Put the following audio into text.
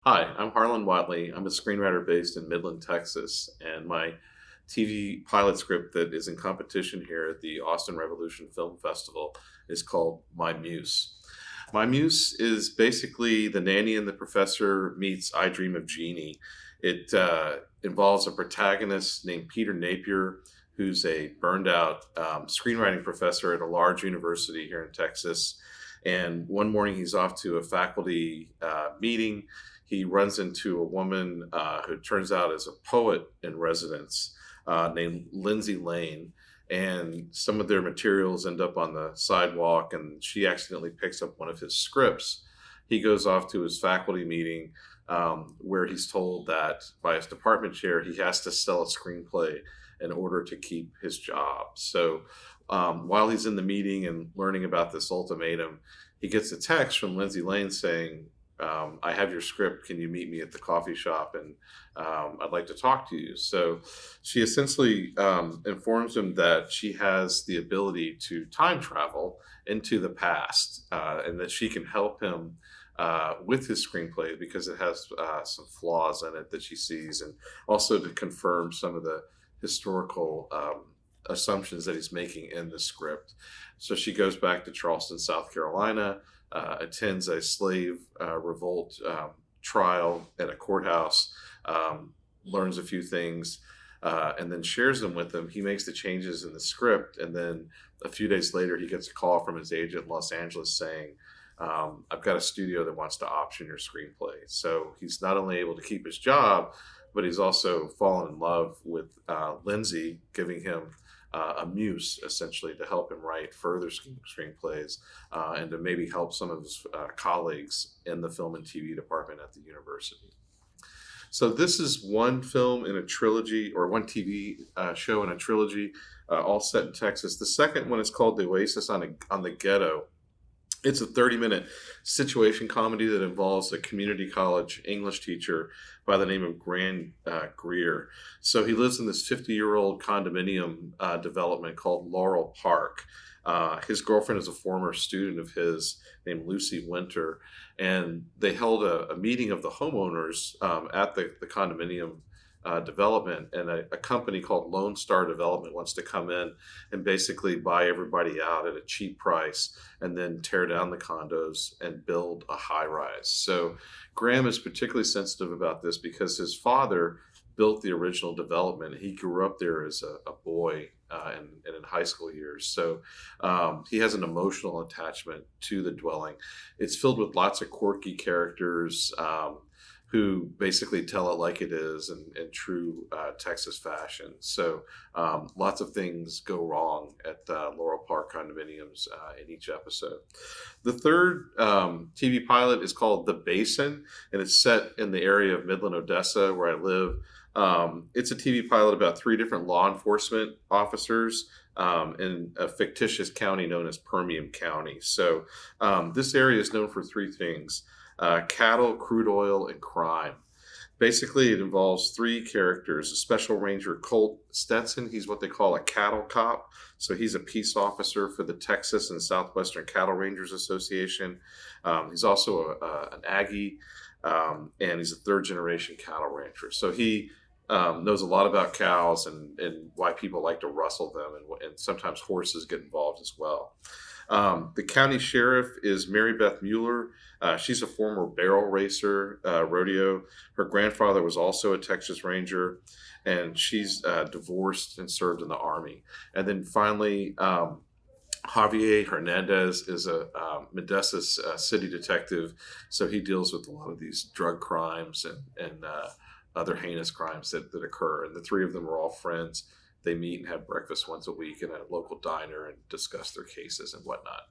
Hi, I'm Harlan Whatley. I'm a screenwriter based in Midland, Texas, and my TV pilot script that is in competition here at the Austin Revolution Film Festival is called My Muse. My Muse is basically The Nanny and the Professor meets I Dream of Jeannie. It involves a protagonist named Peter Napier, who's a burned out screenwriting professor at a large university here in Texas. And one morning he's off to a faculty meeting. He runs into a woman who turns out is a poet in residence named Lindsay Lane. And some of their materials end up on the sidewalk, and she accidentally picks up one of his scripts. He goes off to his faculty meeting where he's told that by his department chair he has to sell a screenplay in order to keep his job. So while he's in the meeting and learning about this ultimatum, he gets a text from Lindsay Lane saying, I have your script. Can you meet me at the coffee shop? And I'd like to talk to you. So she essentially informs him that she has the ability to time travel into the past and that she can help him with his screenplay because it has some flaws in it that she sees, and also to confirm some of the historical assumptions that he's making in the script. So she goes back to Charleston, South Carolina, attends a slave revolt trial at a courthouse, learns a few things, and then shares them with them. He makes the changes in the script, and then a few days later, he gets a call from his agent in Los Angeles saying, I've got a studio that wants to option your screenplay. So he's not only able to keep his job, but he's also fallen in love with Lindsay, giving him a muse essentially to help him write further screenplays and to maybe help some of his colleagues in the film and TV department at the university. So this is one film in a trilogy, or one TV show in a trilogy, all set in Texas. The second one is called The Oasis on the Ghetto. It's a 30-minute situation comedy that involves a community college English teacher by the name of Grant Greer. So he lives in this 50-year-old condominium development called Laurel Park. His girlfriend is a former student of his named Lucy Winter, and they held a meeting of the homeowners at the condominium development, and a company called Lone Star Development wants to come in and basically buy everybody out at a cheap price and then tear down the condos and build a high rise. So Graham is particularly sensitive about this because his father built the original development. He grew up there as a boy and in high school years. So he has an emotional attachment to the dwelling. It's filled with lots of quirky characters who basically tell it like it is in true Texas fashion. So lots of things go wrong at Laurel Park condominiums in each episode. The third TV pilot is called The Basin, and it's set in the area of Midland, Odessa, where I live. It's a TV pilot about three different law enforcement officers in a fictitious county known as Permian County. So this area is known for three things: cattle, crude oil, and crime. Basically, it involves three characters: a special ranger, Colt Stetson. He's what they call a cattle cop. So he's a peace officer for the Texas and Southwestern Cattle Rangers Association. He's also an Aggie, and he's a third generation cattle rancher. So he knows a lot about cows and why people like to rustle them, and sometimes horses get involved as well. The county sheriff is Mary Beth Mueller. She's a former barrel racer, rodeo. Her grandfather was also a Texas Ranger, and she's divorced and served in the Army. And then finally, Javier Hernandez is a Modesto city detective, so he deals with a lot of these drug crimes and other heinous crimes that occur. And the three of them are all friends. They meet and have breakfast once a week in a local diner and discuss their cases and whatnot.